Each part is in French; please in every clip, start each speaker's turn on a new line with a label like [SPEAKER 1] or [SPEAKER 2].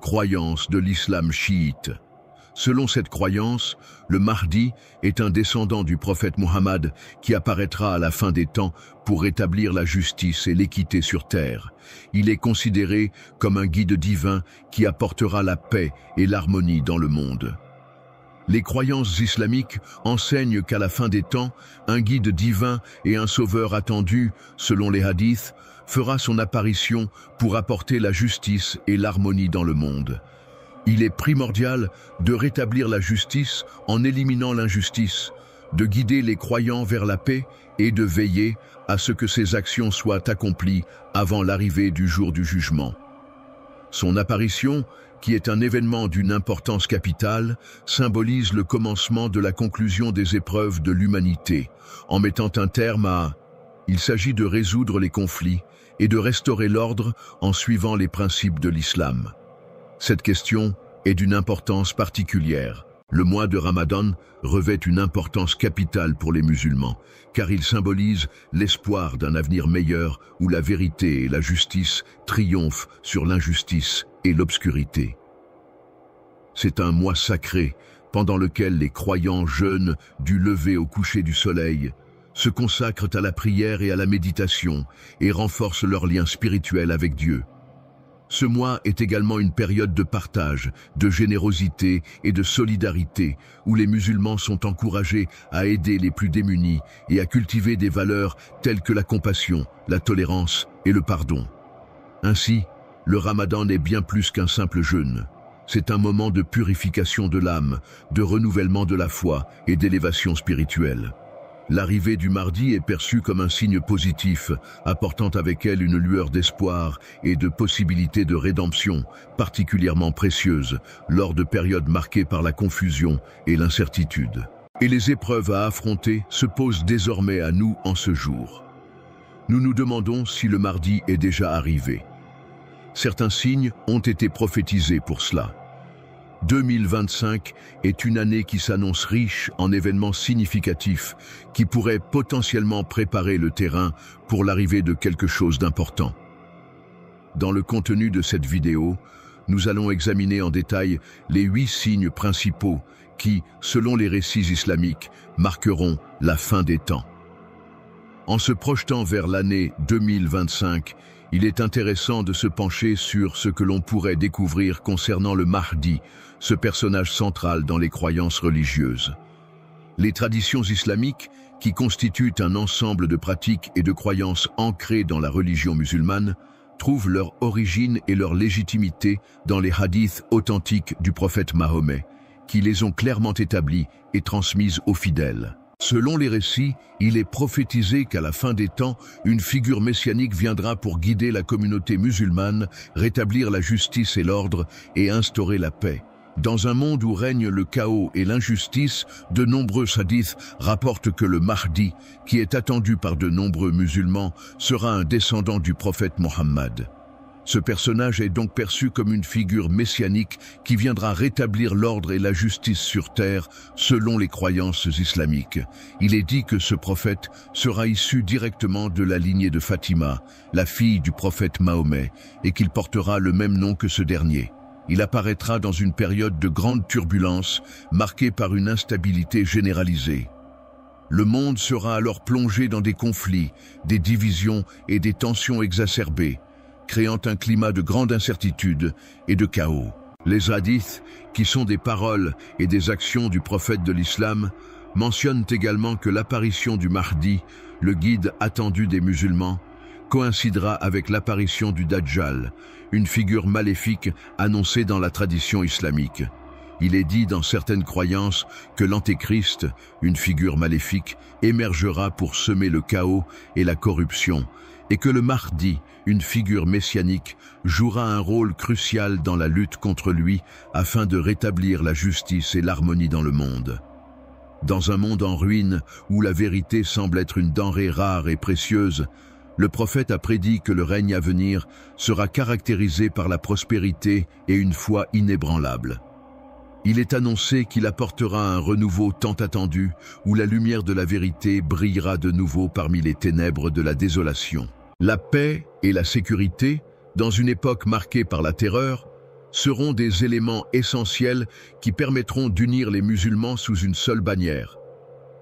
[SPEAKER 1] croyance de l'islam chiite. Selon cette croyance, le Mahdi est un descendant du prophète Mohammed qui apparaîtra à la fin des temps pour rétablir la justice et l'équité sur terre. Il est considéré comme un guide divin qui apportera la paix et l'harmonie dans le monde. Les croyances islamiques enseignent qu'à la fin des temps, un guide divin et un sauveur attendu, selon les hadiths, fera son apparition pour apporter la justice et l'harmonie dans le monde. Il est primordial de rétablir la justice en éliminant l'injustice, de guider les croyants vers la paix et de veiller à ce que ces actions soient accomplies avant l'arrivée du jour du jugement. Son apparition, qui est un événement d'une importance capitale, symbolise le commencement de la conclusion des épreuves de l'humanité, en mettant un terme à... Il s'agit de résoudre les conflits et de restaurer l'ordre en suivant les principes de l'islam. Cette question est d'une importance particulière. Le mois de Ramadan revêt une importance capitale pour les musulmans, car il symbolise l'espoir d'un avenir meilleur où la vérité et la justice triomphent sur l'injustice et l'obscurité. C'est un mois sacré pendant lequel les croyants jeûnent du lever au coucher du soleil, se consacrent à la prière et à la méditation et renforcent leur lien spirituel avec Dieu. Ce mois est également une période de partage, de générosité et de solidarité où les musulmans sont encouragés à aider les plus démunis et à cultiver des valeurs telles que la compassion, la tolérance et le pardon. Ainsi, le Ramadan n'est bien plus qu'un simple jeûne. C'est un moment de purification de l'âme, de renouvellement de la foi et d'élévation spirituelle. L'arrivée du Mahdi est perçue comme un signe positif, apportant avec elle une lueur d'espoir et de possibilités de rédemption, particulièrement précieuses lors de périodes marquées par la confusion et l'incertitude. Et les épreuves à affronter se posent désormais à nous en ce jour. Nous nous demandons si le Mahdi est déjà arrivé. Certains signes ont été prophétisés pour cela. 2025 est une année qui s'annonce riche en événements significatifs qui pourraient potentiellement préparer le terrain pour l'arrivée de quelque chose d'important. Dans le contenu de cette vidéo, nous allons examiner en détail les 8 signes principaux qui, selon les récits islamiques, marqueront la fin des temps. En se projetant vers l'année 2025, il est intéressant de se pencher sur ce que l'on pourrait découvrir concernant le Mahdi, ce personnage central dans les croyances religieuses. Les traditions islamiques, qui constituent un ensemble de pratiques et de croyances ancrées dans la religion musulmane, trouvent leur origine et leur légitimité dans les hadiths authentiques du prophète Mahomet, qui les ont clairement établies et transmises aux fidèles. Selon les récits, il est prophétisé qu'à la fin des temps, une figure messianique viendra pour guider la communauté musulmane, rétablir la justice et l'ordre et instaurer la paix. Dans un monde où règne le chaos et l'injustice, de nombreux hadiths rapportent que le Mahdi, qui est attendu par de nombreux musulmans, sera un descendant du prophète Mohammed. Ce personnage est donc perçu comme une figure messianique qui viendra rétablir l'ordre et la justice sur terre selon les croyances islamiques. Il est dit que ce prophète sera issu directement de la lignée de Fatima, la fille du prophète Mahomet, et qu'il portera le même nom que ce dernier. Il apparaîtra dans une période de grande turbulence, marquée par une instabilité généralisée. Le monde sera alors plongé dans des conflits, des divisions et des tensions exacerbées, créant un climat de grande incertitude et de chaos. Les hadiths, qui sont des paroles et des actions du prophète de l'islam, mentionnent également que l'apparition du Mahdi, le guide attendu des musulmans, coïncidera avec l'apparition du Dajjal, une figure maléfique annoncée dans la tradition islamique. Il est dit dans certaines croyances que l'Antéchrist, une figure maléfique, émergera pour semer le chaos et la corruption, et que le Mahdi, une figure messianique, jouera un rôle crucial dans la lutte contre lui afin de rétablir la justice et l'harmonie dans le monde. Dans un monde en ruine où la vérité semble être une denrée rare et précieuse, le prophète a prédit que le règne à venir sera caractérisé par la prospérité et une foi inébranlable. Il est annoncé qu'il apportera un renouveau tant attendu où la lumière de la vérité brillera de nouveau parmi les ténèbres de la désolation. La paix et la sécurité, dans une époque marquée par la terreur, seront des éléments essentiels qui permettront d'unir les musulmans sous une seule bannière.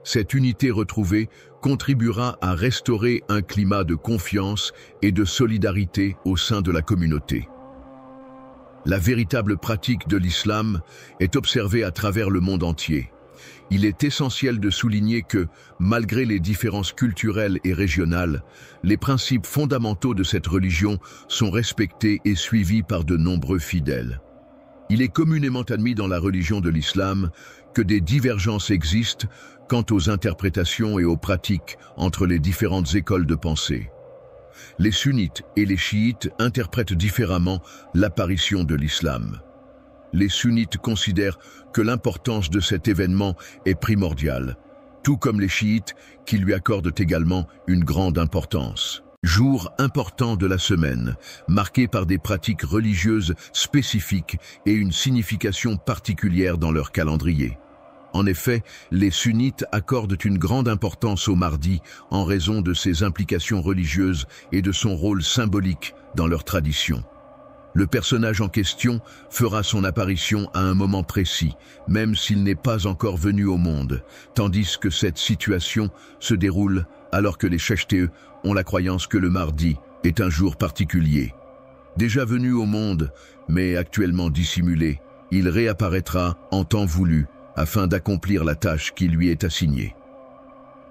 [SPEAKER 1] Cette unité retrouvée contribuera à restaurer un climat de confiance et de solidarité au sein de la communauté. La véritable pratique de l'islam est observée à travers le monde entier. Il est essentiel de souligner que, malgré les différences culturelles et régionales, les principes fondamentaux de cette religion sont respectés et suivis par de nombreux fidèles. Il est communément admis dans la religion de l'islam que des divergences existent quant aux interprétations et aux pratiques entre les différentes écoles de pensée. Les sunnites et les chiites interprètent différemment l'apparition de l'islam. Les sunnites considèrent que l'importance de cet événement est primordiale, tout comme les chiites qui lui accordent également une grande importance. Jour important de la semaine, marqué par des pratiques religieuses spécifiques et une signification particulière dans leur calendrier. En effet, les sunnites accordent une grande importance au mardi en raison de ses implications religieuses et de son rôle symbolique dans leur tradition. Le personnage en question fera son apparition à un moment précis, même s'il n'est pas encore venu au monde, tandis que cette situation se déroule alors que les Chechte ont la croyance que le mardi est un jour particulier. Déjà venu au monde, mais actuellement dissimulé, il réapparaîtra en temps voulu afin d'accomplir la tâche qui lui est assignée.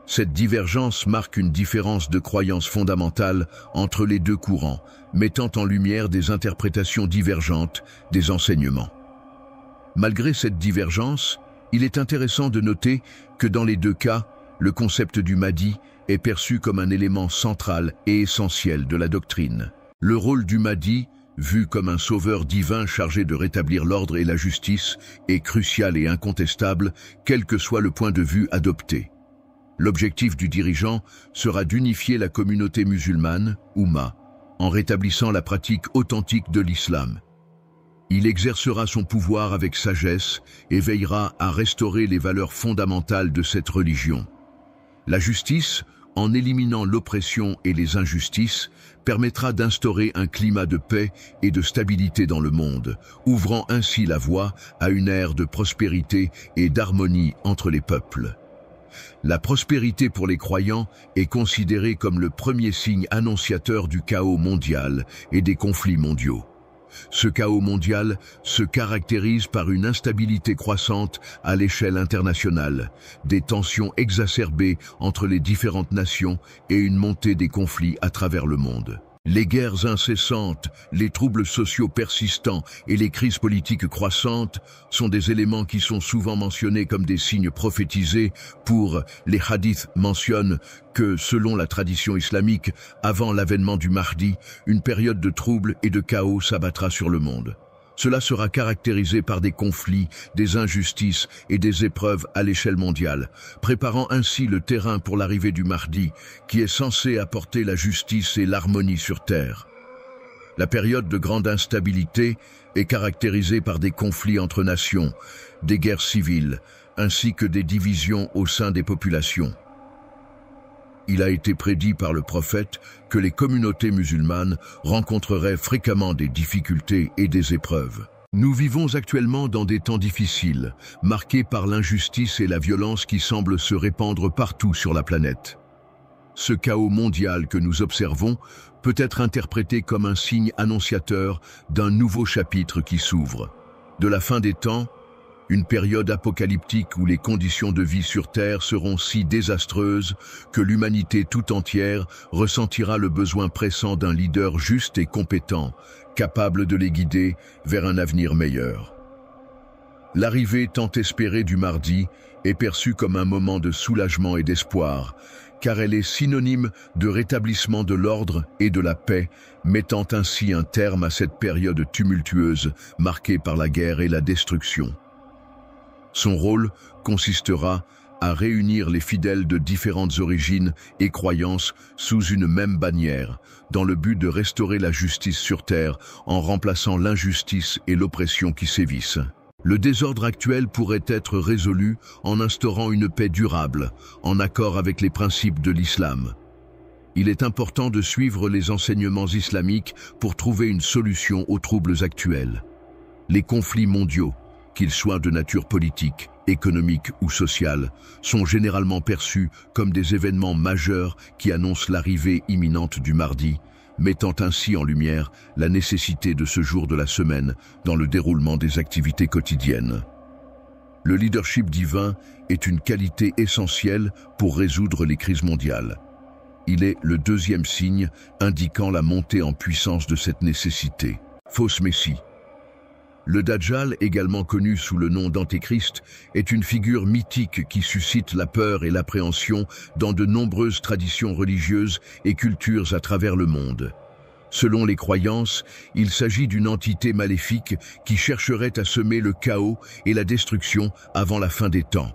[SPEAKER 1] Cette divergence marque une différence de croyance fondamentale entre les deux courants, mettant en lumière des interprétations divergentes des enseignements. Malgré cette divergence, il est intéressant de noter que dans les deux cas, le concept du Mahdi est perçu comme un élément central et essentiel de la doctrine. Le rôle du Mahdi, vu comme un sauveur divin chargé de rétablir l'ordre et la justice, est crucial et incontestable, quel que soit le point de vue adopté. L'objectif du dirigeant sera d'unifier la communauté musulmane, Oumma, en rétablissant la pratique authentique de l'islam. Il exercera son pouvoir avec sagesse et veillera à restaurer les valeurs fondamentales de cette religion. La justice, en éliminant l'oppression et les injustices, permettra d'instaurer un climat de paix et de stabilité dans le monde, ouvrant ainsi la voie à une ère de prospérité et d'harmonie entre les peuples. La prospérité pour les croyants est considérée comme le premier signe annonciateur du chaos mondial et des conflits mondiaux. Ce chaos mondial se caractérise par une instabilité croissante à l'échelle internationale, des tensions exacerbées entre les différentes nations et une montée des conflits à travers le monde. Les guerres incessantes, les troubles sociaux persistants et les crises politiques croissantes sont des éléments qui sont souvent mentionnés comme des signes prophétisés pour les hadiths mentionnent que, selon la tradition islamique, avant l'avènement du Mahdi, une période de troubles et de chaos s'abattra sur le monde. Cela sera caractérisé par des conflits, des injustices et des épreuves à l'échelle mondiale, préparant ainsi le terrain pour l'arrivée du Mahdi, qui est censé apporter la justice et l'harmonie sur terre. La période de grande instabilité est caractérisée par des conflits entre nations, des guerres civiles, ainsi que des divisions au sein des populations. Il a été prédit par le prophète que les communautés musulmanes rencontreraient fréquemment des difficultés et des épreuves. Nous vivons actuellement dans des temps difficiles, marqués par l'injustice et la violence qui semblent se répandre partout sur la planète. Ce chaos mondial que nous observons peut être interprété comme un signe annonciateur d'un nouveau chapitre qui s'ouvre. De la fin des temps, une période apocalyptique où les conditions de vie sur Terre seront si désastreuses que l'humanité tout entière ressentira le besoin pressant d'un leader juste et compétent, capable de les guider vers un avenir meilleur. L'arrivée tant espérée du Mahdi est perçue comme un moment de soulagement et d'espoir, car elle est synonyme de rétablissement de l'ordre et de la paix, mettant ainsi un terme à cette période tumultueuse marquée par la guerre et la destruction. Son rôle consistera à réunir les fidèles de différentes origines et croyances sous une même bannière, dans le but de restaurer la justice sur terre en remplaçant l'injustice et l'oppression qui sévissent. Le désordre actuel pourrait être résolu en instaurant une paix durable, en accord avec les principes de l'islam. Il est important de suivre les enseignements islamiques pour trouver une solution aux troubles actuels. Les conflits mondiaux, qu'ils soient de nature politique, économique ou sociale, sont généralement perçus comme des événements majeurs qui annoncent l'arrivée imminente du mardi, mettant ainsi en lumière la nécessité de ce jour de la semaine dans le déroulement des activités quotidiennes. Le leadership divin est une qualité essentielle pour résoudre les crises mondiales. Il est le deuxième signe indiquant la montée en puissance de cette nécessité. Fausse Messie. Le Dajjal, également connu sous le nom d'Antéchrist, est une figure mythique qui suscite la peur et l'appréhension dans de nombreuses traditions religieuses et cultures à travers le monde. Selon les croyances, il s'agit d'une entité maléfique qui chercherait à semer le chaos et la destruction avant la fin des temps.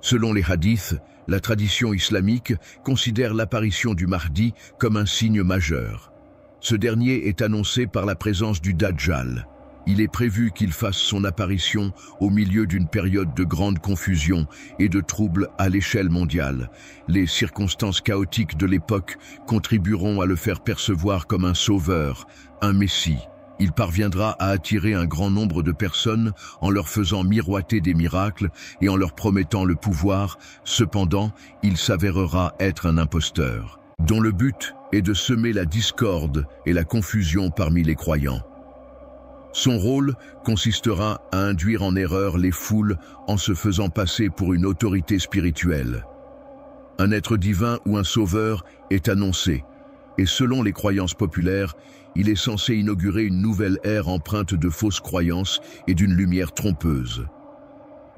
[SPEAKER 1] Selon les hadiths, la tradition islamique considère l'apparition du Mahdi comme un signe majeur. Ce dernier est annoncé par la présence du Dajjal. Il est prévu qu'il fasse son apparition au milieu d'une période de grande confusion et de troubles à l'échelle mondiale. Les circonstances chaotiques de l'époque contribueront à le faire percevoir comme un sauveur, un messie. Il parviendra à attirer un grand nombre de personnes en leur faisant miroiter des miracles et en leur promettant le pouvoir. Cependant, il s'avérera être un imposteur, dont le but est de semer la discorde et la confusion parmi les croyants. Son rôle consistera à induire en erreur les foules en se faisant passer pour une autorité spirituelle. Un être divin ou un sauveur est annoncé, et selon les croyances populaires, il est censé inaugurer une nouvelle ère empreinte de fausses croyances et d'une lumière trompeuse.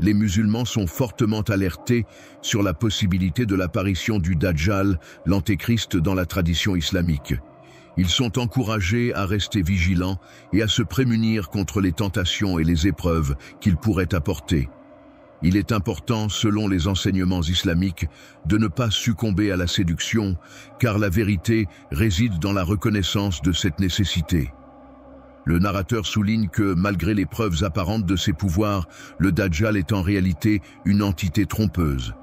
[SPEAKER 1] Les musulmans sont fortement alertés sur la possibilité de l'apparition du Dajjal, l'antéchrist dans la tradition islamique. Ils sont encouragés à rester vigilants et à se prémunir contre les tentations et les épreuves qu'il pourrait apporter. Il est important, selon les enseignements islamiques, de ne pas succomber à la séduction, car la vérité réside dans la reconnaissance de cette nécessité. Le narrateur souligne que, malgré les preuves apparentes de ses pouvoirs, le Dajjal est en réalité une entité trompeuse.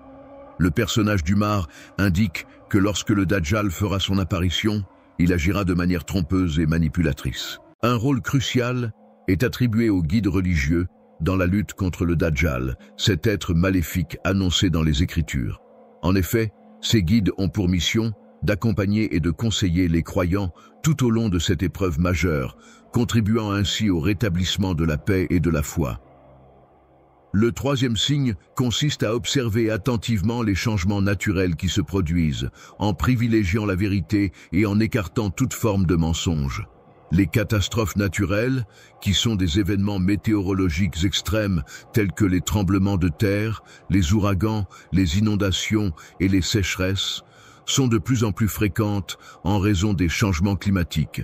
[SPEAKER 1] Le personnage d'Umar indique que lorsque le Dajjal fera son apparition, il agira de manière trompeuse et manipulatrice. Un rôle crucial est attribué aux guides religieux dans la lutte contre le Dajjal, cet être maléfique annoncé dans les Écritures. En effet, ces guides ont pour mission d'accompagner et de conseiller les croyants tout au long de cette épreuve majeure, contribuant ainsi au rétablissement de la paix et de la foi. Le troisième signe consiste à observer attentivement les changements naturels qui se produisent, en privilégiant la vérité et en écartant toute forme de mensonge. Les catastrophes naturelles, qui sont des événements météorologiques extrêmes tels que les tremblements de terre, les ouragans, les inondations et les sécheresses, sont de plus en plus fréquentes en raison des changements climatiques.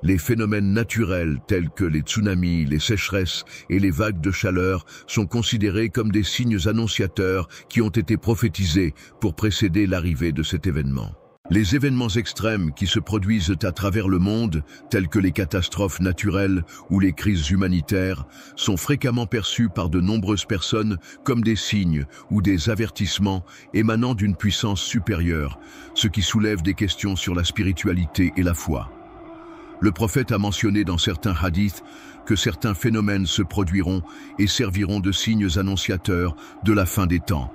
[SPEAKER 1] Les phénomènes naturels tels que les tsunamis, les sécheresses et les vagues de chaleur sont considérés comme des signes annonciateurs qui ont été prophétisés pour précéder l'arrivée de cet événement. Les événements extrêmes qui se produisent à travers le monde, tels que les catastrophes naturelles ou les crises humanitaires, sont fréquemment perçus par de nombreuses personnes comme des signes ou des avertissements émanant d'une puissance supérieure, ce qui soulève des questions sur la spiritualité et la foi. Le prophète a mentionné dans certains hadiths que certains phénomènes se produiront et serviront de signes annonciateurs de la fin des temps.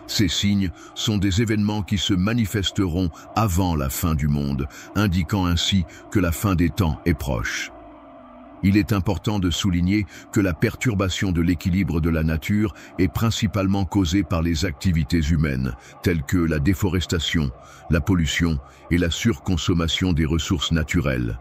[SPEAKER 1] Ces signes sont des événements qui se manifesteront avant la fin du monde, indiquant ainsi que la fin des temps est proche. Il est important de souligner que la perturbation de l'équilibre de la nature est principalement causée par les activités humaines, telles que la déforestation, la pollution et la surconsommation des ressources naturelles.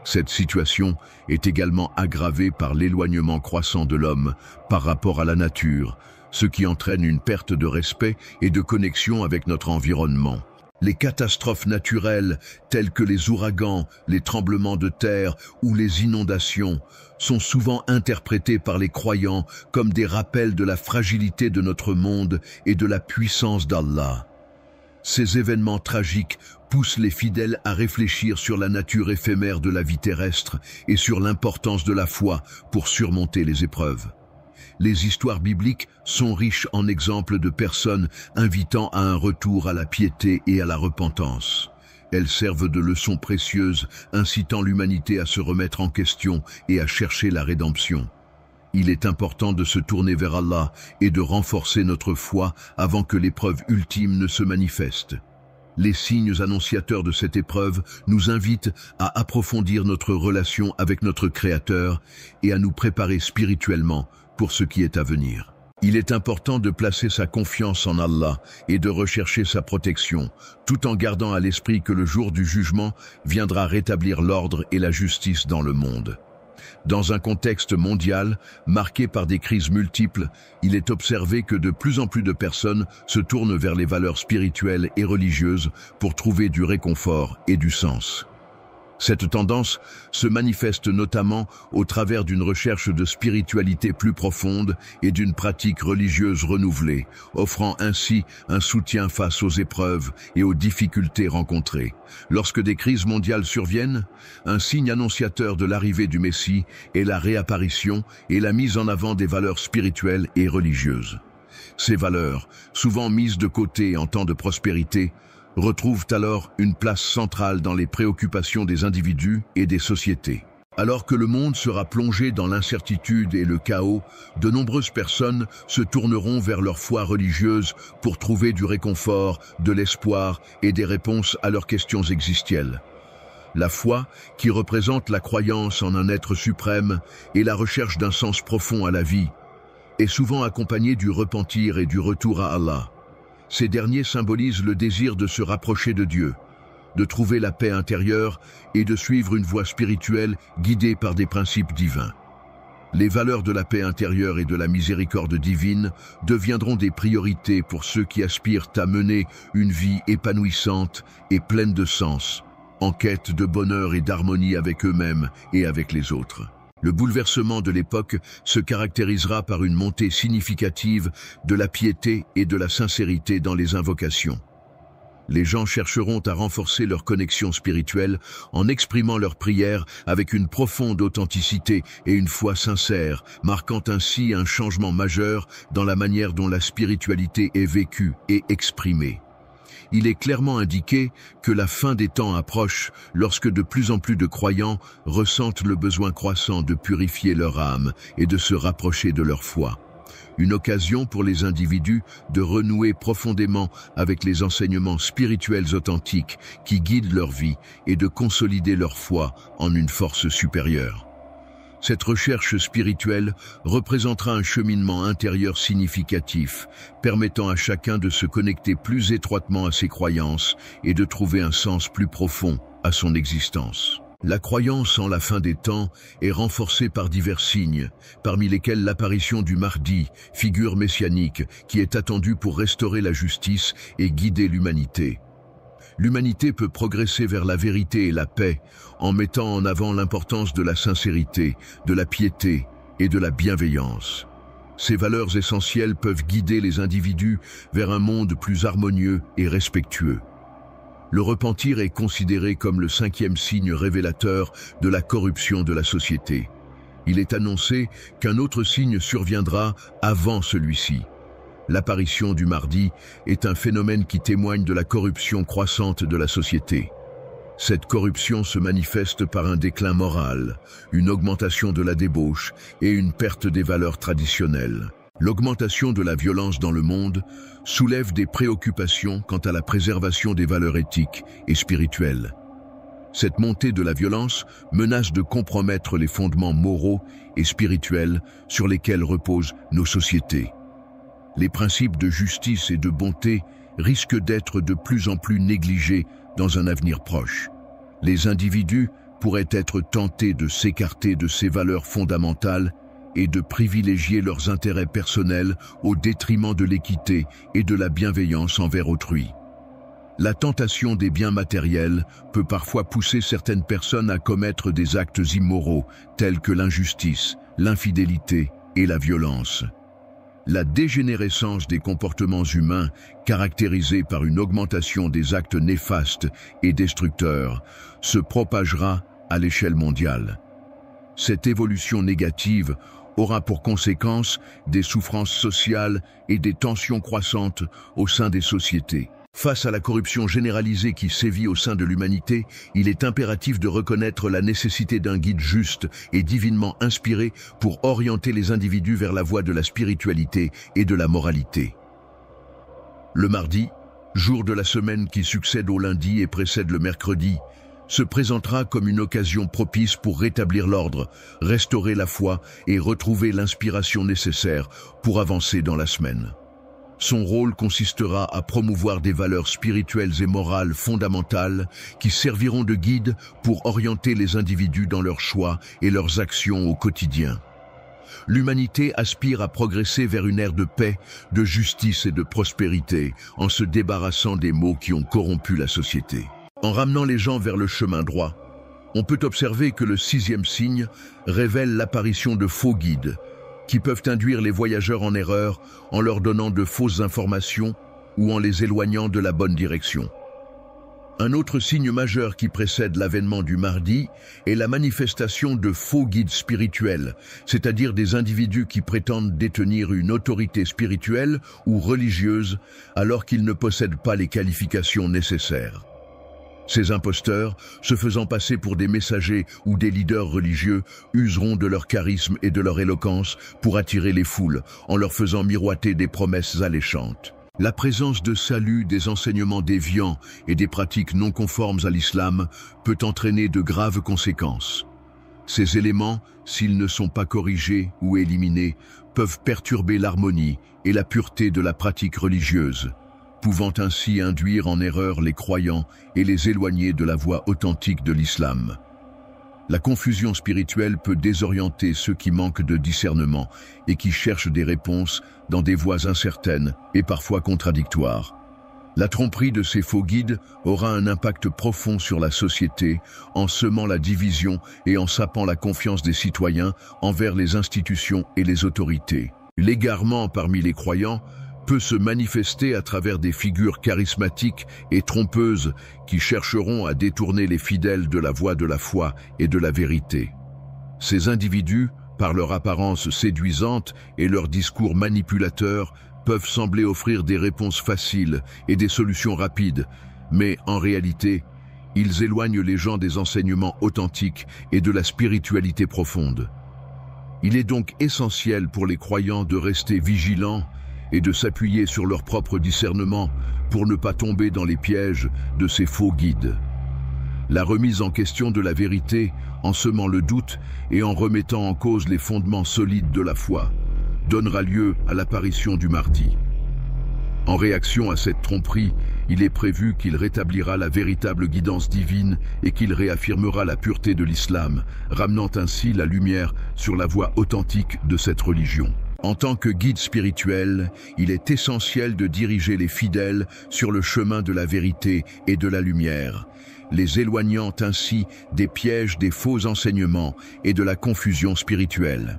[SPEAKER 1] Cette situation est également aggravée par l'éloignement croissant de l'homme par rapport à la nature, ce qui entraîne une perte de respect et de connexion avec notre environnement. Les catastrophes naturelles, telles que les ouragans, les tremblements de terre ou les inondations, sont souvent interprétées par les croyants comme des rappels de la fragilité de notre monde et de la puissance d'Allah. Ces événements tragiques poussent les fidèles à réfléchir sur la nature éphémère de la vie terrestre et sur l'importance de la foi pour surmonter les épreuves. Les histoires bibliques sont riches en exemples de personnes invitant à un retour à la piété et à la repentance. Elles servent de leçons précieuses, incitant l'humanité à se remettre en question et à chercher la rédemption. Il est important de se tourner vers Allah et de renforcer notre foi avant que l'épreuve ultime ne se manifeste. Les signes annonciateurs de cette épreuve nous invitent à approfondir notre relation avec notre Créateur et à nous préparer spirituellement pour ce qui est à venir. Il est important de placer sa confiance en Allah et de rechercher sa protection, tout en gardant à l'esprit que le jour du jugement viendra rétablir l'ordre et la justice dans le monde. Dans un contexte mondial marqué par des crises multiples, il est observé que de plus en plus de personnes se tournent vers les valeurs spirituelles et religieuses pour trouver du réconfort et du sens. Cette tendance se manifeste notamment au travers d'une recherche de spiritualité plus profonde et d'une pratique religieuse renouvelée, offrant ainsi un soutien face aux épreuves et aux difficultés rencontrées. Lorsque des crises mondiales surviennent, un signe annonciateur de l'arrivée du Messie est la réapparition et la mise en avant des valeurs spirituelles et religieuses. Ces valeurs, souvent mises de côté en temps de prospérité, retrouvent alors une place centrale dans les préoccupations des individus et des sociétés. Alors que le monde sera plongé dans l'incertitude et le chaos, de nombreuses personnes se tourneront vers leur foi religieuse pour trouver du réconfort, de l'espoir et des réponses à leurs questions existentielles. La foi, qui représente la croyance en un être suprême et la recherche d'un sens profond à la vie, est souvent accompagnée du repentir et du retour à Allah. Ces derniers symbolisent le désir de se rapprocher de Dieu, de trouver la paix intérieure et de suivre une voie spirituelle guidée par des principes divins. Les valeurs de la paix intérieure et de la miséricorde divine deviendront des priorités pour ceux qui aspirent à mener une vie épanouissante et pleine de sens, en quête de bonheur et d'harmonie avec eux-mêmes et avec les autres. Le bouleversement de l'époque se caractérisera par une montée significative de la piété et de la sincérité dans les invocations. Les gens chercheront à renforcer leur connexion spirituelle en exprimant leurs prières avec une profonde authenticité et une foi sincère, marquant ainsi un changement majeur dans la manière dont la spiritualité est vécue et exprimée. Il est clairement indiqué que la fin des temps approche lorsque de plus en plus de croyants ressentent le besoin croissant de purifier leur âme et de se rapprocher de leur foi. Une occasion pour les individus de renouer profondément avec les enseignements spirituels authentiques qui guident leur vie et de consolider leur foi en une force supérieure. Cette recherche spirituelle représentera un cheminement intérieur significatif, permettant à chacun de se connecter plus étroitement à ses croyances et de trouver un sens plus profond à son existence. La croyance en la fin des temps est renforcée par divers signes, parmi lesquels l'apparition du Mahdi, figure messianique qui est attendue pour restaurer la justice et guider l'humanité. L'humanité peut progresser vers la vérité et la paix en mettant en avant l'importance de la sincérité, de la piété et de la bienveillance. Ces valeurs essentielles peuvent guider les individus vers un monde plus harmonieux et respectueux. Le repentir est considéré comme le 5e signe révélateur de la corruption de la société. Il est annoncé qu'un autre signe surviendra avant celui-ci. L'apparition du Mahdi est un phénomène qui témoigne de la corruption croissante de la société. Cette corruption se manifeste par un déclin moral, une augmentation de la débauche et une perte des valeurs traditionnelles. L'augmentation de la violence dans le monde soulève des préoccupations quant à la préservation des valeurs éthiques et spirituelles. Cette montée de la violence menace de compromettre les fondements moraux et spirituels sur lesquels reposent nos sociétés. Les principes de justice et de bonté risquent d'être de plus en plus négligés dans un avenir proche. Les individus pourraient être tentés de s'écarter de ces valeurs fondamentales et de privilégier leurs intérêts personnels au détriment de l'équité et de la bienveillance envers autrui. La tentation des biens matériels peut parfois pousser certaines personnes à commettre des actes immoraux tels que l'injustice, l'infidélité et la violence. La dégénérescence des comportements humains, caractérisée par une augmentation des actes néfastes et destructeurs, se propagera à l'échelle mondiale. Cette évolution négative aura pour conséquence des souffrances sociales et des tensions croissantes au sein des sociétés. Face à la corruption généralisée qui sévit au sein de l'humanité, il est impératif de reconnaître la nécessité d'un guide juste et divinement inspiré pour orienter les individus vers la voie de la spiritualité et de la moralité. Le mardi, jour de la semaine qui succède au lundi et précède le mercredi, se présentera comme une occasion propice pour rétablir l'ordre, restaurer la foi et retrouver l'inspiration nécessaire pour avancer dans la semaine. Son rôle consistera à promouvoir des valeurs spirituelles et morales fondamentales qui serviront de guide pour orienter les individus dans leurs choix et leurs actions au quotidien. L'humanité aspire à progresser vers une ère de paix, de justice et de prospérité, en se débarrassant des maux qui ont corrompu la société. En ramenant les gens vers le chemin droit, on peut observer que le 6e signe révèle l'apparition de faux guides, qui peuvent induire les voyageurs en erreur en leur donnant de fausses informations ou en les éloignant de la bonne direction. Un autre signe majeur qui précède l'avènement du mardi est la manifestation de faux guides spirituels, c'est-à-dire des individus qui prétendent détenir une autorité spirituelle ou religieuse alors qu'ils ne possèdent pas les qualifications nécessaires. Ces imposteurs, se faisant passer pour des messagers ou des leaders religieux, useront de leur charisme et de leur éloquence pour attirer les foules, en leur faisant miroiter des promesses alléchantes. La présence de salut, des enseignements déviants et des pratiques non conformes à l'islam peut entraîner de graves conséquences. Ces éléments, s'ils ne sont pas corrigés ou éliminés, peuvent perturber l'harmonie et la pureté de la pratique religieuse, pouvant ainsi induire en erreur les croyants et les éloigner de la voie authentique de l'islam. La confusion spirituelle peut désorienter ceux qui manquent de discernement et qui cherchent des réponses dans des voies incertaines et parfois contradictoires. La tromperie de ces faux guides aura un impact profond sur la société en semant la division et en sapant la confiance des citoyens envers les institutions et les autorités. L'égarement parmi les croyants peut se manifester à travers des figures charismatiques et trompeuses qui chercheront à détourner les fidèles de la voie de la foi et de la vérité. Ces individus, par leur apparence séduisante et leur discours manipulateur, peuvent sembler offrir des réponses faciles et des solutions rapides, mais en réalité, ils éloignent les gens des enseignements authentiques et de la spiritualité profonde. Il est donc essentiel pour les croyants de rester vigilants et de s'appuyer sur leur propre discernement pour ne pas tomber dans les pièges de ces faux guides. La remise en question de la vérité, en semant le doute et en remettant en cause les fondements solides de la foi, donnera lieu à l'apparition du mardi. En réaction à cette tromperie, il est prévu qu'il rétablira la véritable guidance divine et qu'il réaffirmera la pureté de l'islam, ramenant ainsi la lumière sur la voie authentique de cette religion. En tant que guide spirituel, il est essentiel de diriger les fidèles sur le chemin de la vérité et de la lumière, les éloignant ainsi des pièges des faux enseignements et de la confusion spirituelle.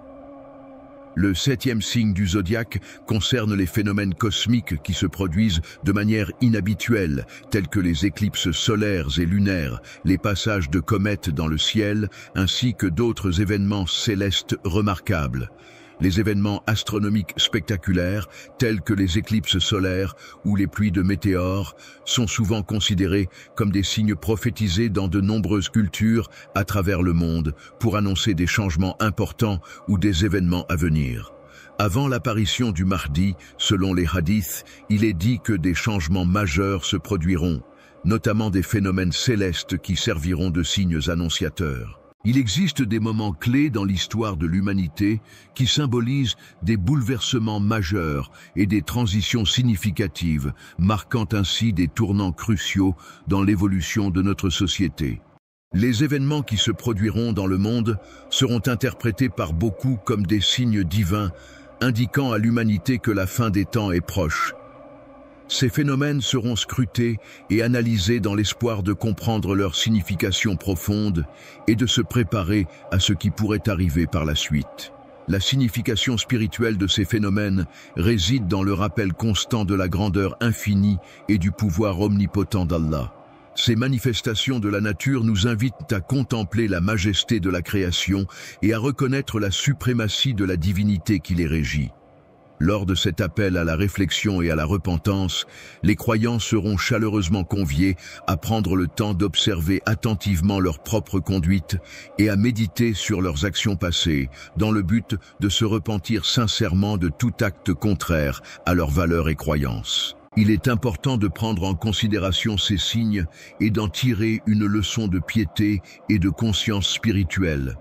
[SPEAKER 1] Le 7e signe du zodiaque concerne les phénomènes cosmiques qui se produisent de manière inhabituelle, tels que les éclipses solaires et lunaires, les passages de comètes dans le ciel, ainsi que d'autres événements célestes remarquables. Les événements astronomiques spectaculaires, tels que les éclipses solaires ou les pluies de météores, sont souvent considérés comme des signes prophétisés dans de nombreuses cultures à travers le monde pour annoncer des changements importants ou des événements à venir. Avant l'apparition du mardi, selon les hadiths, il est dit que des changements majeurs se produiront, notamment des phénomènes célestes qui serviront de signes annonciateurs. Il existe des moments clés dans l'histoire de l'humanité qui symbolisent des bouleversements majeurs et des transitions significatives, marquant ainsi des tournants cruciaux dans l'évolution de notre société. Les événements qui se produiront dans le monde seront interprétés par beaucoup comme des signes divins, indiquant à l'humanité que la fin des temps est proche. Ces phénomènes seront scrutés et analysés dans l'espoir de comprendre leur signification profonde et de se préparer à ce qui pourrait arriver par la suite. La signification spirituelle de ces phénomènes réside dans le rappel constant de la grandeur infinie et du pouvoir omnipotent d'Allah. Ces manifestations de la nature nous invitent à contempler la majesté de la création et à reconnaître la suprématie de la divinité qui les régit. Lors de cet appel à la réflexion et à la repentance, les croyants seront chaleureusement conviés à prendre le temps d'observer attentivement leur propre conduite et à méditer sur leurs actions passées, dans le but de se repentir sincèrement de tout acte contraire à leurs valeurs et croyances. Il est important de prendre en considération ces signes et d'en tirer une leçon de piété et de conscience spirituelle.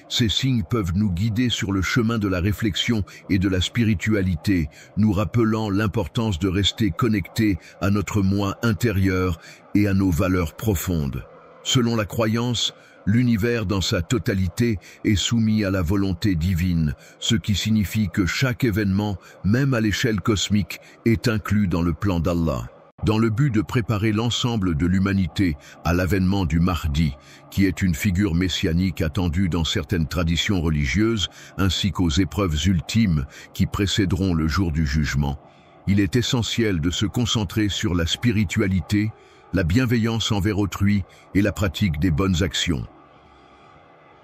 [SPEAKER 1] Ces signes peuvent nous guider sur le chemin de la réflexion et de la spiritualité, nous rappelant l'importance de rester connectés à notre moi intérieur et à nos valeurs profondes. Selon la croyance, l'univers dans sa totalité est soumis à la volonté divine, ce qui signifie que chaque événement, même à l'échelle cosmique, est inclus dans le plan d'Allah. Dans le but de préparer l'ensemble de l'humanité à l'avènement du Mahdi, qui est une figure messianique attendue dans certaines traditions religieuses, ainsi qu'aux épreuves ultimes qui précéderont le jour du jugement, il est essentiel de se concentrer sur la spiritualité, la bienveillance envers autrui et la pratique des bonnes actions.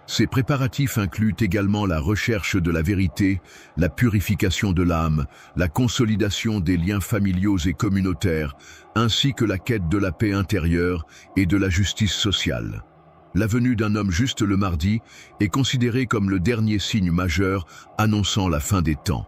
[SPEAKER 1] Ces préparatifs incluent également la recherche de la vérité, la purification de l'âme, la consolidation des liens familiaux et communautaires, ainsi que la quête de la paix intérieure et de la justice sociale. La venue d'un homme juste le mardi est considérée comme le dernier signe majeur annonçant la fin des temps.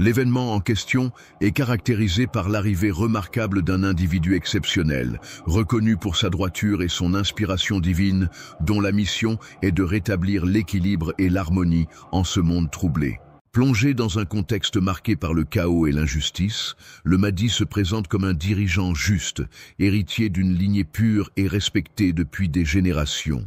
[SPEAKER 1] L'événement en question est caractérisé par l'arrivée remarquable d'un individu exceptionnel, reconnu pour sa droiture et son inspiration divine, dont la mission est de rétablir l'équilibre et l'harmonie en ce monde troublé. Plongé dans un contexte marqué par le chaos et l'injustice, le Mahdi se présente comme un dirigeant juste, héritier d'une lignée pure et respectée depuis des générations.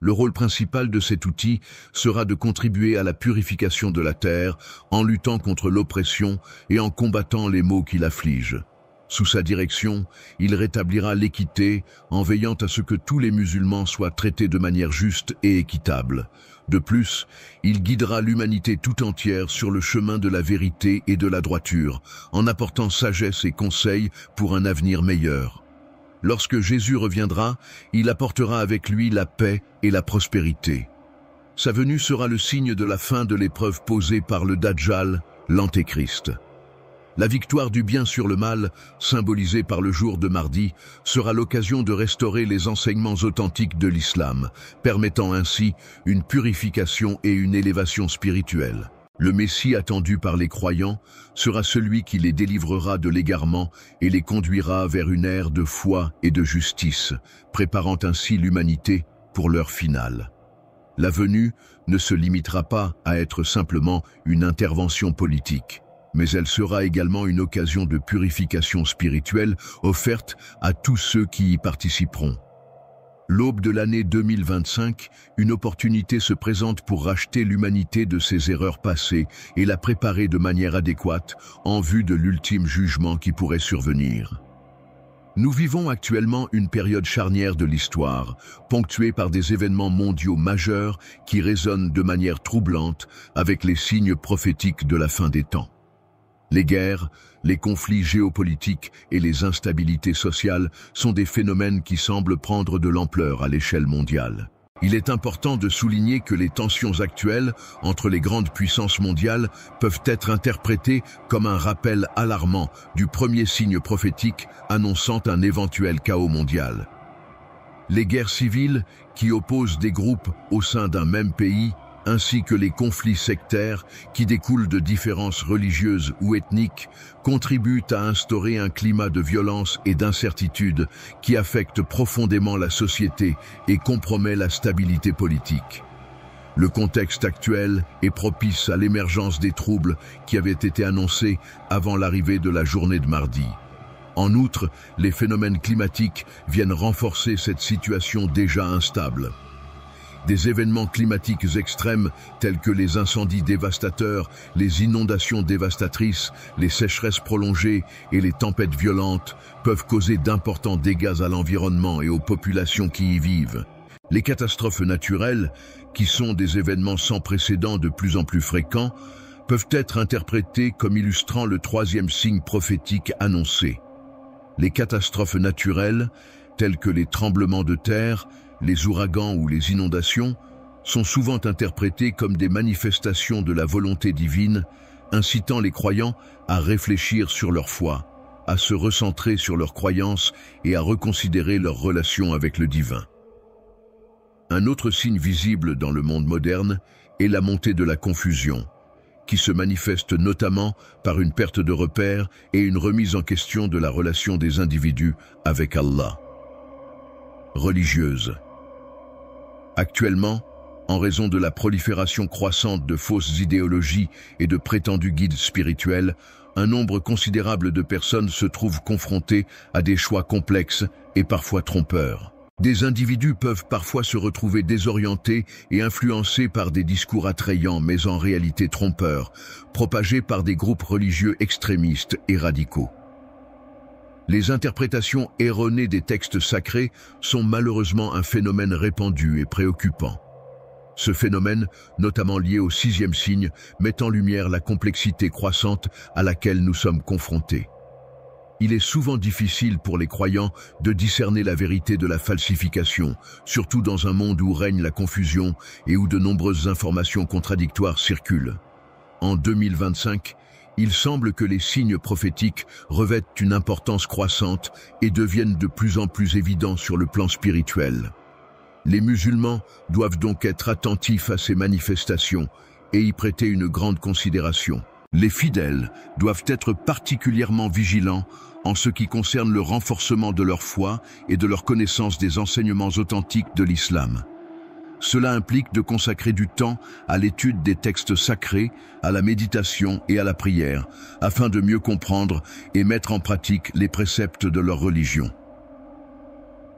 [SPEAKER 1] Le rôle principal de cet outil sera de contribuer à la purification de la terre en luttant contre l'oppression et en combattant les maux qui l'affligent. Sous sa direction, il rétablira l'équité en veillant à ce que tous les musulmans soient traités de manière juste et équitable. De plus, il guidera l'humanité tout entière sur le chemin de la vérité et de la droiture, en apportant sagesse et conseils pour un avenir meilleur. Lorsque Jésus reviendra, il apportera avec lui la paix et la prospérité. Sa venue sera le signe de la fin de l'épreuve posée par le Dajjal, l'Antéchrist. La victoire du bien sur le mal, symbolisée par le jour de mardi, sera l'occasion de restaurer les enseignements authentiques de l'islam, permettant ainsi une purification et une élévation spirituelle. Le Messie attendu par les croyants sera celui qui les délivrera de l'égarement et les conduira vers une ère de foi et de justice, préparant ainsi l'humanité pour l'heure finale. La venue ne se limitera pas à être simplement une intervention politique, mais elle sera également une occasion de purification spirituelle offerte à tous ceux qui y participeront. L'aube de l'année 2025, une opportunité se présente pour racheter l'humanité de ses erreurs passées et la préparer de manière adéquate en vue de l'ultime jugement qui pourrait survenir. Nous vivons actuellement une période charnière de l'histoire, ponctuée par des événements mondiaux majeurs qui résonnent de manière troublante avec les signes prophétiques de la fin des temps. Les guerres, les conflits géopolitiques et les instabilités sociales sont des phénomènes qui semblent prendre de l'ampleur à l'échelle mondiale. Il est important de souligner que les tensions actuelles entre les grandes puissances mondiales peuvent être interprétées comme un rappel alarmant du premier signe prophétique annonçant un éventuel chaos mondial. Les guerres civiles qui opposent des groupes au sein d'un même pays, ainsi que les conflits sectaires qui découlent de différences religieuses ou ethniques, contribuent à instaurer un climat de violence et d'incertitude qui affecte profondément la société et compromet la stabilité politique. Le contexte actuel est propice à l'émergence des troubles qui avaient été annoncés avant l'arrivée de la journée de mardi. En outre, les phénomènes climatiques viennent renforcer cette situation déjà instable. Des événements climatiques extrêmes tels que les incendies dévastateurs, les inondations dévastatrices, les sécheresses prolongées et les tempêtes violentes peuvent causer d'importants dégâts à l'environnement et aux populations qui y vivent. Les catastrophes naturelles, qui sont des événements sans précédent de plus en plus fréquents, peuvent être interprétées comme illustrant le troisième signe prophétique annoncé. Les catastrophes naturelles, telles que les tremblements de terre, les ouragans ou les inondations, sont souvent interprétées comme des manifestations de la volonté divine, incitant les croyants à réfléchir sur leur foi, à se recentrer sur leurs croyances et à reconsidérer leur relation avec le divin. Un autre signe visible dans le monde moderne est la montée de la confusion, qui se manifeste notamment par une perte de repères et une remise en question de la relation des individus avec Allah. Religieuse. Actuellement, en raison de la prolifération croissante de fausses idéologies et de prétendus guides spirituels, un nombre considérable de personnes se trouvent confrontées à des choix complexes et parfois trompeurs. Des individus peuvent parfois se retrouver désorientés et influencés par des discours attrayants mais en réalité trompeurs, propagés par des groupes religieux extrémistes et radicaux. Les interprétations erronées des textes sacrés sont malheureusement un phénomène répandu et préoccupant. Ce phénomène, notamment lié au sixième signe, met en lumière la complexité croissante à laquelle nous sommes confrontés. Il est souvent difficile pour les croyants de discerner la vérité de la falsification, surtout dans un monde où règne la confusion et où de nombreuses informations contradictoires circulent. En 2025, il semble que les signes prophétiques revêtent une importance croissante et deviennent de plus en plus évidents sur le plan spirituel. Les musulmans doivent donc être attentifs à ces manifestations et y prêter une grande considération. Les fidèles doivent être particulièrement vigilants en ce qui concerne le renforcement de leur foi et de leur connaissance des enseignements authentiques de l'islam. Cela implique de consacrer du temps à l'étude des textes sacrés, à la méditation et à la prière, afin de mieux comprendre et mettre en pratique les préceptes de leur religion.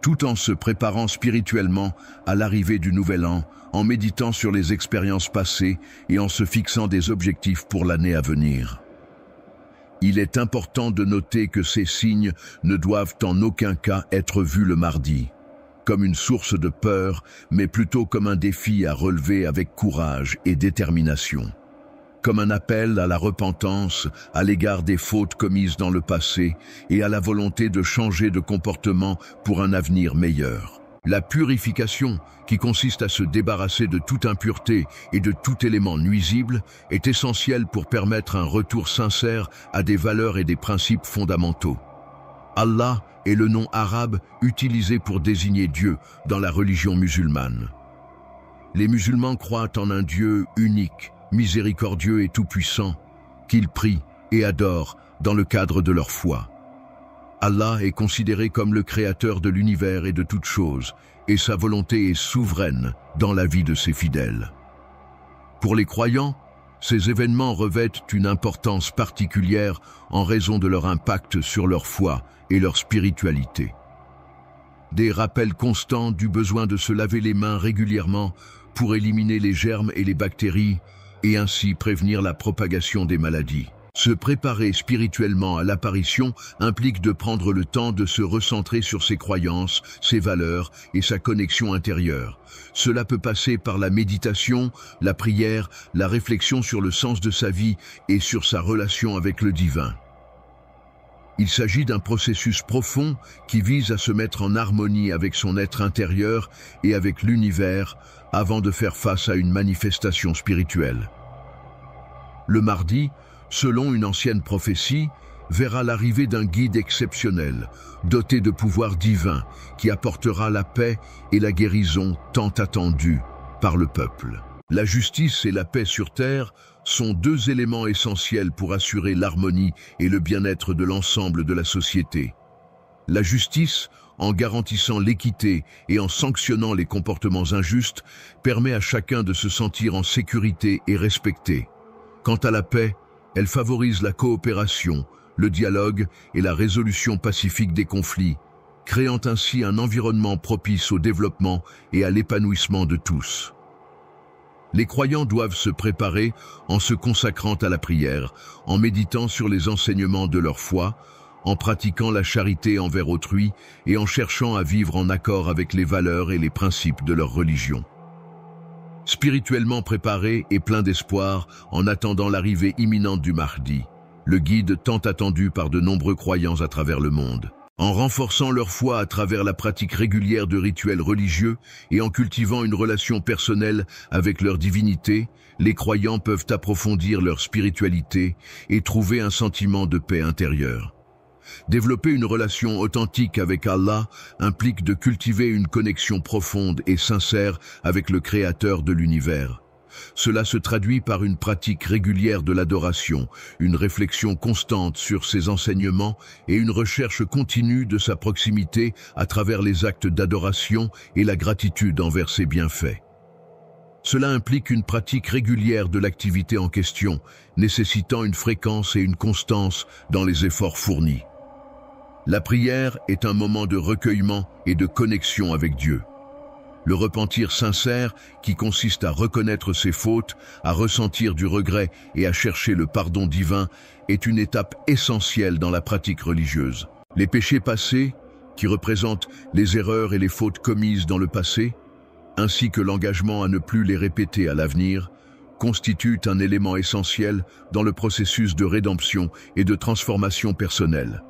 [SPEAKER 1] Tout en se préparant spirituellement à l'arrivée du nouvel an, en méditant sur les expériences passées et en se fixant des objectifs pour l'année à venir. Il est important de noter que ces signes ne doivent en aucun cas être vus le mardi, comme une source de peur, mais plutôt comme un défi à relever avec courage et détermination. Comme un appel à la repentance à l'égard des fautes commises dans le passé et à la volonté de changer de comportement pour un avenir meilleur. La purification, qui consiste à se débarrasser de toute impureté et de tout élément nuisible, est essentielle pour permettre un retour sincère à des valeurs et des principes fondamentaux. Allah est le nom arabe utilisé pour désigner Dieu dans la religion musulmane. Les musulmans croient en un Dieu unique, miséricordieux et tout-puissant, qu'ils prient et adorent dans le cadre de leur foi. Allah est considéré comme le créateur de l'univers et de toutes choses, et sa volonté est souveraine dans la vie de ses fidèles. Pour les croyants, ces événements revêtent une importance particulière en raison de leur impact sur leur foi et leur spiritualité. Des rappels constants du besoin de se laver les mains régulièrement pour éliminer les germes et les bactéries et ainsi prévenir la propagation des maladies. Se préparer spirituellement à l'apparition implique de prendre le temps de se recentrer sur ses croyances, ses valeurs et sa connexion intérieure. Cela peut passer par la méditation, la prière, la réflexion sur le sens de sa vie et sur sa relation avec le divin. Il s'agit d'un processus profond qui vise à se mettre en harmonie avec son être intérieur et avec l'univers avant de faire face à une manifestation spirituelle. Le mardi, selon une ancienne prophétie, verra l'arrivée d'un guide exceptionnel, doté de pouvoirs divins, qui apportera la paix et la guérison tant attendues par le peuple. La justice et la paix sur terre sont deux éléments essentiels pour assurer l'harmonie et le bien-être de l'ensemble de la société. La justice, en garantissant l'équité et en sanctionnant les comportements injustes, permet à chacun de se sentir en sécurité et respecté. Quant à la paix, elle favorise la coopération, le dialogue et la résolution pacifique des conflits, créant ainsi un environnement propice au développement et à l'épanouissement de tous. Les croyants doivent se préparer en se consacrant à la prière, en méditant sur les enseignements de leur foi, en pratiquant la charité envers autrui et en cherchant à vivre en accord avec les valeurs et les principes de leur religion. Spirituellement préparés et pleins d'espoir en attendant l'arrivée imminente du Mahdi, le guide tant attendu par de nombreux croyants à travers le monde. En renforçant leur foi à travers la pratique régulière de rituels religieux et en cultivant une relation personnelle avec leur divinité, les croyants peuvent approfondir leur spiritualité et trouver un sentiment de paix intérieure. Développer une relation authentique avec Allah implique de cultiver une connexion profonde et sincère avec le Créateur de l'univers. Cela se traduit par une pratique régulière de l'adoration, une réflexion constante sur ses enseignements et une recherche continue de sa proximité à travers les actes d'adoration et la gratitude envers ses bienfaits. Cela implique une pratique régulière de l'activité en question, nécessitant une fréquence et une constance dans les efforts fournis. La prière est un moment de recueillement et de connexion avec Dieu. Le repentir sincère, qui consiste à reconnaître ses fautes, à ressentir du regret et à chercher le pardon divin, est une étape essentielle dans la pratique religieuse. Les péchés passés, qui représentent les erreurs et les fautes commises dans le passé, ainsi que l'engagement à ne plus les répéter à l'avenir, constituent un élément essentiel dans le processus de rédemption et de transformation personnelle.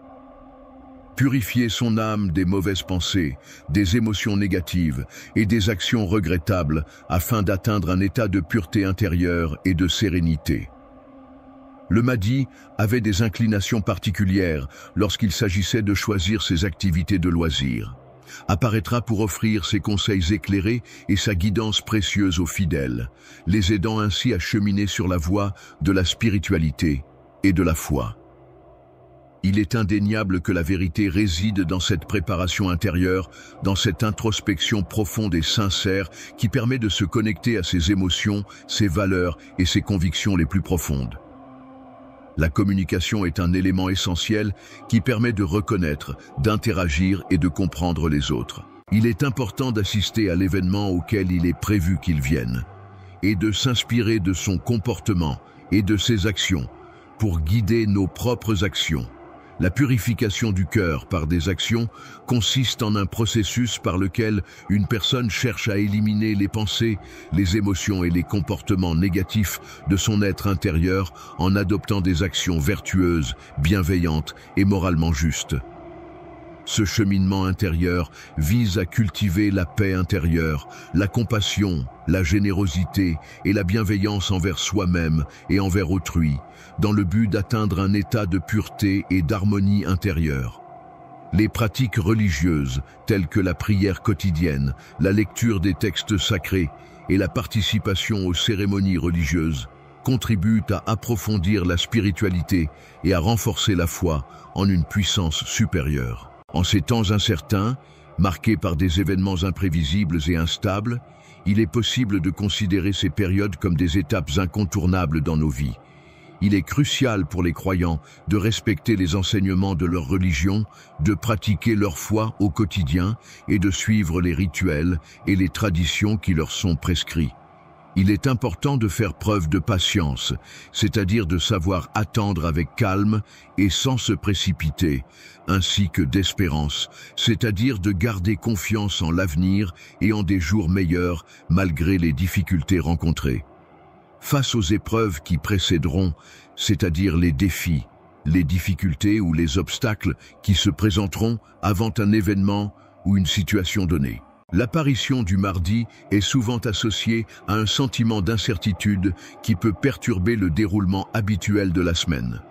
[SPEAKER 1] Purifier son âme des mauvaises pensées, des émotions négatives et des actions regrettables afin d'atteindre un état de pureté intérieure et de sérénité. Le Mahdi avait des inclinations particulières lorsqu'il s'agissait de choisir ses activités de loisirs. Apparaîtra pour offrir ses conseils éclairés et sa guidance précieuse aux fidèles, les aidant ainsi à cheminer sur la voie de la spiritualité et de la foi. Il est indéniable que la vérité réside dans cette préparation intérieure, dans cette introspection profonde et sincère qui permet de se connecter à ses émotions, ses valeurs et ses convictions les plus profondes. La communication est un élément essentiel qui permet de reconnaître, d'interagir et de comprendre les autres. Il est important d'assister à l'événement auquel il est prévu qu'il vienne et de s'inspirer de son comportement et de ses actions pour guider nos propres actions. La purification du cœur par des actions consiste en un processus par lequel une personne cherche à éliminer les pensées, les émotions et les comportements négatifs de son être intérieur en adoptant des actions vertueuses, bienveillantes et moralement justes. Ce cheminement intérieur vise à cultiver la paix intérieure, la compassion, la générosité et la bienveillance envers soi-même et envers autrui, dans le but d'atteindre un état de pureté et d'harmonie intérieure. Les pratiques religieuses, telles que la prière quotidienne, la lecture des textes sacrés et la participation aux cérémonies religieuses, contribuent à approfondir la spiritualité et à renforcer la foi en une puissance supérieure. En ces temps incertains, marqués par des événements imprévisibles et instables, il est possible de considérer ces périodes comme des étapes incontournables dans nos vies. Il est crucial pour les croyants de respecter les enseignements de leur religion, de pratiquer leur foi au quotidien et de suivre les rituels et les traditions qui leur sont prescrits. Il est important de faire preuve de patience, c'est-à-dire de savoir attendre avec calme et sans se précipiter, ainsi que d'espérance, c'est-à-dire de garder confiance en l'avenir et en des jours meilleurs malgré les difficultés rencontrées. Face aux épreuves qui précéderont, c'est-à-dire les défis, les difficultés ou les obstacles qui se présenteront avant un événement ou une situation donnée. L'apparition du Mahdi est souvent associée à un sentiment d'incertitude qui peut perturber le déroulement habituel de la semaine.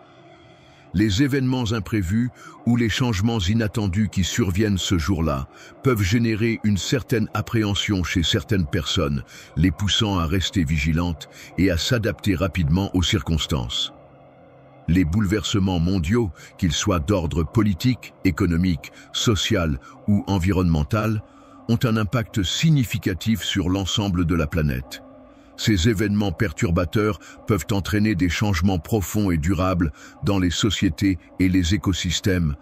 [SPEAKER 1] Les événements imprévus ou les changements inattendus qui surviennent ce jour-là peuvent générer une certaine appréhension chez certaines personnes, les poussant à rester vigilantes et à s'adapter rapidement aux circonstances. Les bouleversements mondiaux, qu'ils soient d'ordre politique, économique, social ou environnemental, ont un impact significatif sur l'ensemble de la planète. Ces événements perturbateurs peuvent entraîner des changements profonds et durables dans les sociétés et les écosystèmes,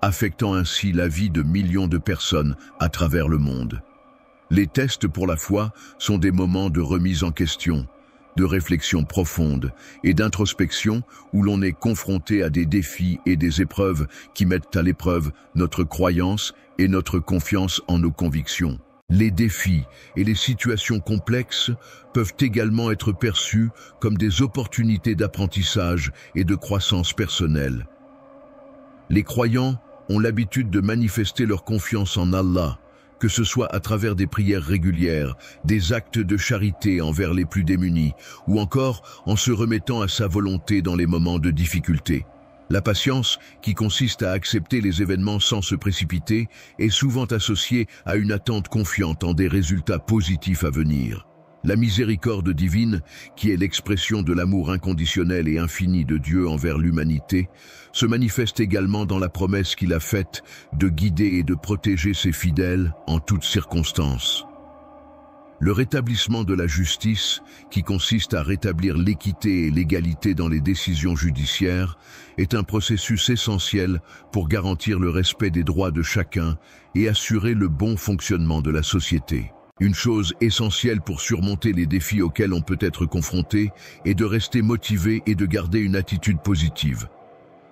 [SPEAKER 1] affectant ainsi la vie de millions de personnes à travers le monde. Les tests pour la foi sont des moments de remise en question, de réflexion profonde et d'introspection où l'on est confronté à des défis et des épreuves qui mettent à l'épreuve notre croyance et notre confiance en nos convictions. Les défis et les situations complexes peuvent également être perçus comme des opportunités d'apprentissage et de croissance personnelle. Les croyants ont l'habitude de manifester leur confiance en Allah, que ce soit à travers des prières régulières, des actes de charité envers les plus démunis, ou encore en se remettant à sa volonté dans les moments de difficulté. La patience, qui consiste à accepter les événements sans se précipiter, est souvent associée à une attente confiante en des résultats positifs à venir. La miséricorde divine, qui est l'expression de l'amour inconditionnel et infini de Dieu envers l'humanité, se manifeste également dans la promesse qu'il a faite de guider et de protéger ses fidèles en toutes circonstances. Le rétablissement de la justice, qui consiste à rétablir l'équité et l'égalité dans les décisions judiciaires, est un processus essentiel pour garantir le respect des droits de chacun et assurer le bon fonctionnement de la société. Une chose essentielle pour surmonter les défis auxquels on peut être confronté est de rester motivé et de garder une attitude positive.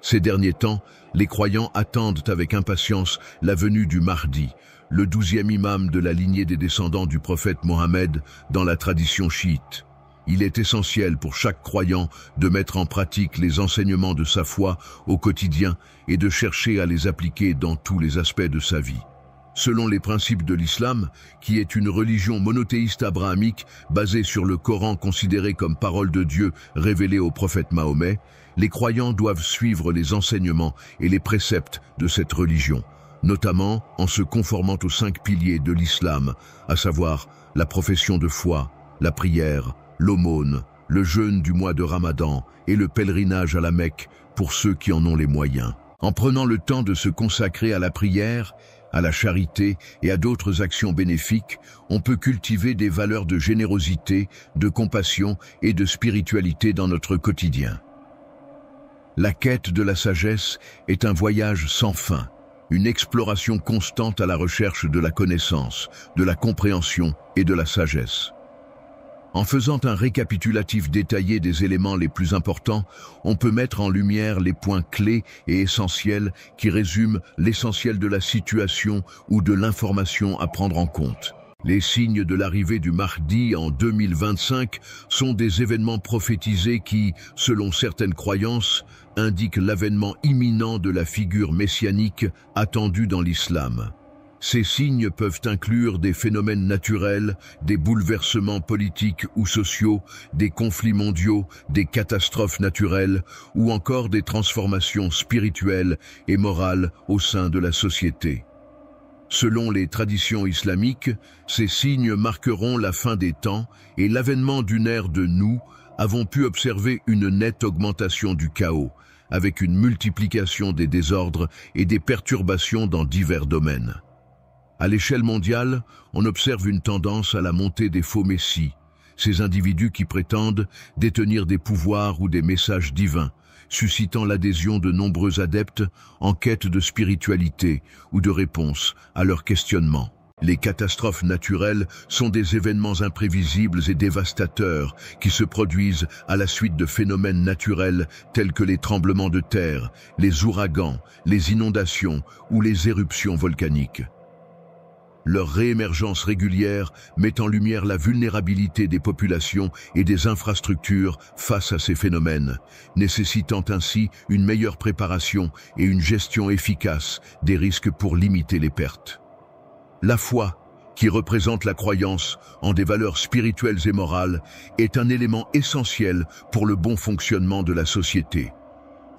[SPEAKER 1] Ces derniers temps, les croyants attendent avec impatience la venue du Mahdi, le 12e imam de la lignée des descendants du prophète Mohammed dans la tradition chiite. Il est essentiel pour chaque croyant de mettre en pratique les enseignements de sa foi au quotidien et de chercher à les appliquer dans tous les aspects de sa vie. Selon les principes de l'islam, qui est une religion monothéiste abrahamique basée sur le Coran considéré comme parole de Dieu révélée au prophète Mahomet, les croyants doivent suivre les enseignements et les préceptes de cette religion, notamment en se conformant aux 5 piliers de l'islam, à savoir la profession de foi, la prière, l'aumône, le jeûne du mois de Ramadan et le pèlerinage à la Mecque pour ceux qui en ont les moyens. En prenant le temps de se consacrer à la prière, à la charité et à d'autres actions bénéfiques, on peut cultiver des valeurs de générosité, de compassion et de spiritualité dans notre quotidien. La quête de la sagesse est un voyage sans fin, une exploration constante à la recherche de la connaissance, de la compréhension et de la sagesse. En faisant un récapitulatif détaillé des éléments les plus importants, on peut mettre en lumière les points clés et essentiels qui résument l'essentiel de la situation ou de l'information à prendre en compte. Les signes de l'arrivée du Mahdi en 2025 sont des événements prophétisés qui, selon certaines croyances, indiquent l'avènement imminent de la figure messianique attendue dans l'islam. Ces signes peuvent inclure des phénomènes naturels, des bouleversements politiques ou sociaux, des conflits mondiaux, des catastrophes naturelles ou encore des transformations spirituelles et morales au sein de la société. Selon les traditions islamiques, ces signes marqueront la fin des temps et l'avènement d'une ère de nous avons pu observer une nette augmentation du chaos, avec une multiplication des désordres et des perturbations dans divers domaines. À l'échelle mondiale, on observe une tendance à la montée des faux messies, ces individus qui prétendent détenir des pouvoirs ou des messages divins, suscitant l'adhésion de nombreux adeptes en quête de spiritualité ou de réponse à leurs questionnements. Les catastrophes naturelles sont des événements imprévisibles et dévastateurs qui se produisent à la suite de phénomènes naturels tels que les tremblements de terre, les ouragans, les inondations ou les éruptions volcaniques. Leur réémergence régulière met en lumière la vulnérabilité des populations et des infrastructures face à ces phénomènes, nécessitant ainsi une meilleure préparation et une gestion efficace des risques pour limiter les pertes. La foi, qui représente la croyance en des valeurs spirituelles et morales, est un élément essentiel pour le bon fonctionnement de la société.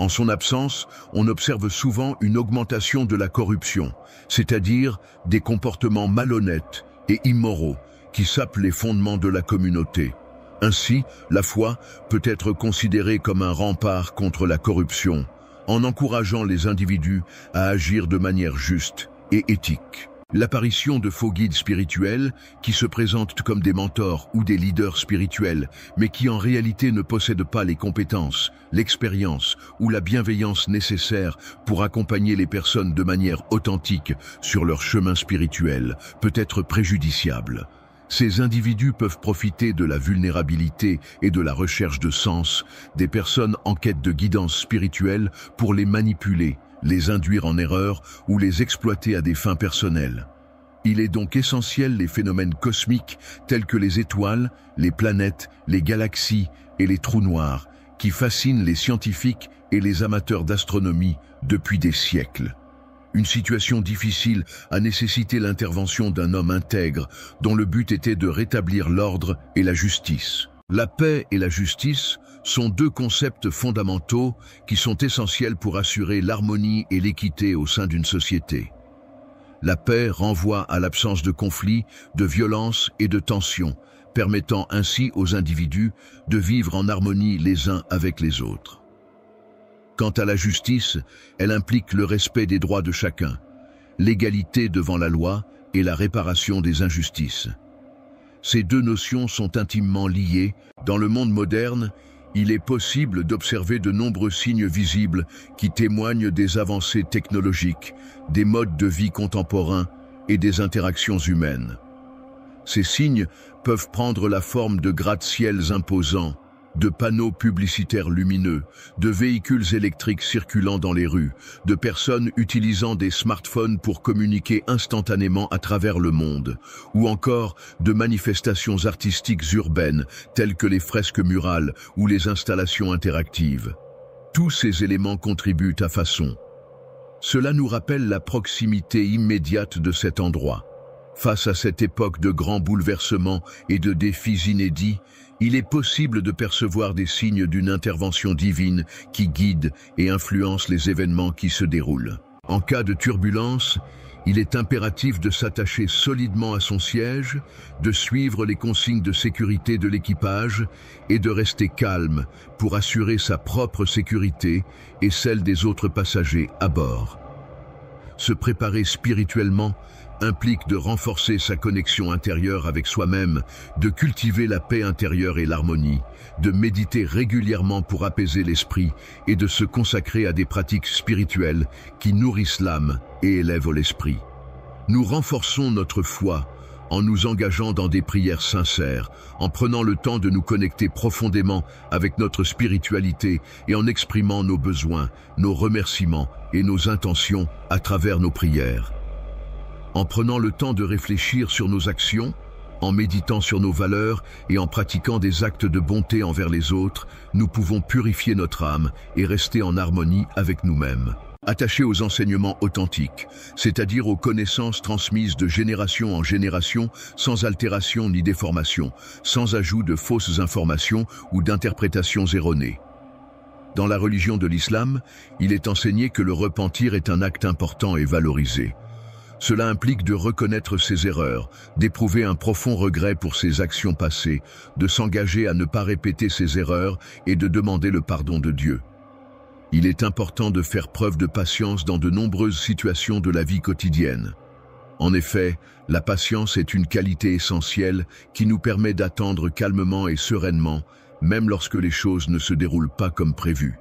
[SPEAKER 1] En son absence, on observe souvent une augmentation de la corruption, c'est-à-dire des comportements malhonnêtes et immoraux qui sapent les fondements de la communauté. Ainsi, la foi peut être considérée comme un rempart contre la corruption, en encourageant les individus à agir de manière juste et éthique. L'apparition de faux guides spirituels qui se présentent comme des mentors ou des leaders spirituels, mais qui en réalité ne possèdent pas les compétences, l'expérience ou la bienveillance nécessaires pour accompagner les personnes de manière authentique sur leur chemin spirituel, peut être préjudiciable. Ces individus peuvent profiter de la vulnérabilité et de la recherche de sens des personnes en quête de guidance spirituelle pour les manipuler, les induire en erreur ou les exploiter à des fins personnelles. Il est donc essentiel les phénomènes cosmiques tels que les étoiles, les planètes, les galaxies et les trous noirs qui fascinent les scientifiques et les amateurs d'astronomie depuis des siècles. Une situation difficile a nécessité l'intervention d'un homme intègre dont le but était de rétablir l'ordre et la justice. La paix et la justice sont deux concepts fondamentaux qui sont essentiels pour assurer l'harmonie et l'équité au sein d'une société. La paix renvoie à l'absence de conflits, de violence et de tensions, permettant ainsi aux individus de vivre en harmonie les uns avec les autres. Quant à la justice, elle implique le respect des droits de chacun, l'égalité devant la loi et la réparation des injustices. Ces deux notions sont intimement liées. Dans le monde moderne, il est possible d'observer de nombreux signes visibles qui témoignent des avancées technologiques, des modes de vie contemporains et des interactions humaines. Ces signes peuvent prendre la forme de gratte-ciels imposants, de panneaux publicitaires lumineux, de véhicules électriques circulant dans les rues, de personnes utilisant des smartphones pour communiquer instantanément à travers le monde, ou encore de manifestations artistiques urbaines telles que les fresques murales ou les installations interactives. Tous ces éléments contribuent à façon. Cela nous rappelle la proximité immédiate de cet endroit. Face à cette époque de grands bouleversements et de défis inédits, il est possible de percevoir des signes d'une intervention divine qui guide et influence les événements qui se déroulent. En cas de turbulence, il est impératif de s'attacher solidement à son siège, de suivre les consignes de sécurité de l'équipage et de rester calme pour assurer sa propre sécurité et celle des autres passagers à bord. Se préparer spirituellement implique de renforcer sa connexion intérieure avec soi-même, de cultiver la paix intérieure et l'harmonie, de méditer régulièrement pour apaiser l'esprit et de se consacrer à des pratiques spirituelles qui nourrissent l'âme et élèvent l'esprit. Nous renforçons notre foi en nous engageant dans des prières sincères, en prenant le temps de nous connecter profondément avec notre spiritualité et en exprimant nos besoins, nos remerciements et nos intentions à travers nos prières. En prenant le temps de réfléchir sur nos actions, en méditant sur nos valeurs et en pratiquant des actes de bonté envers les autres, nous pouvons purifier notre âme et rester en harmonie avec nous-mêmes. Attachés aux enseignements authentiques, c'est-à-dire aux connaissances transmises de génération en génération, sans altération ni déformation, sans ajout de fausses informations ou d'interprétations erronées. Dans la religion de l'islam, il est enseigné que le repentir est un acte important et valorisé. Cela implique de reconnaître ses erreurs, d'éprouver un profond regret pour ses actions passées, de s'engager à ne pas répéter ses erreurs et de demander le pardon de Dieu. Il est important de faire preuve de patience dans de nombreuses situations de la vie quotidienne. En effet, la patience est une qualité essentielle qui nous permet d'attendre calmement et sereinement, même lorsque les choses ne se déroulent pas comme prévu.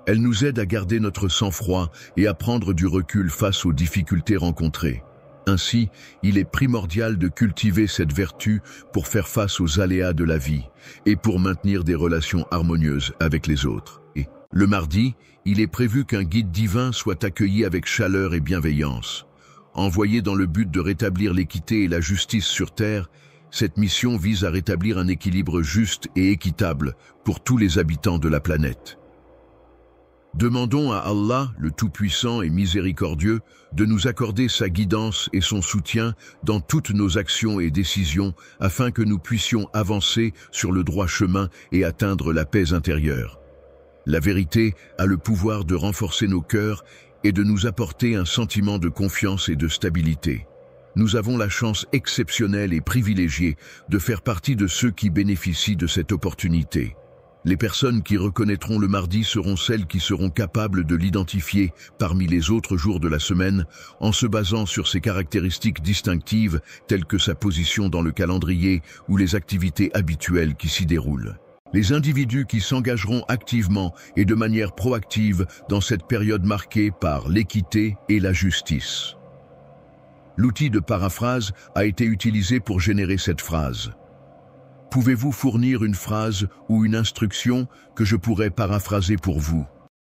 [SPEAKER 1] Elle nous aide à garder notre sang-froid et à prendre du recul face aux difficultés rencontrées. Ainsi, il est primordial de cultiver cette vertu pour faire face aux aléas de la vie et pour maintenir des relations harmonieuses avec les autres. Et le mardi, il est prévu qu'un guide divin soit accueilli avec chaleur et bienveillance. Envoyé dans le but de rétablir l'équité et la justice sur Terre, cette mission vise à rétablir un équilibre juste et équitable pour tous les habitants de la planète. Demandons à Allah, le Tout-Puissant et Miséricordieux, de nous accorder sa guidance et son soutien dans toutes nos actions et décisions afin que nous puissions avancer sur le droit chemin et atteindre la paix intérieure. La vérité a le pouvoir de renforcer nos cœurs et de nous apporter un sentiment de confiance et de stabilité. Nous avons la chance exceptionnelle et privilégiée de faire partie de ceux qui bénéficient de cette opportunité. Les personnes qui reconnaîtront le mardi seront celles qui seront capables de l'identifier parmi les autres jours de la semaine en se basant sur ses caractéristiques distinctives telles que sa position dans le calendrier ou les activités habituelles qui s'y déroulent. Les individus qui s'engageront activement et de manière proactive dans cette période marquée par l'équité et la justice. L'outil de paraphrase a été utilisé pour générer cette phrase. Pouvez-vous fournir une phrase ou une instruction que je pourrais paraphraser pour vous ?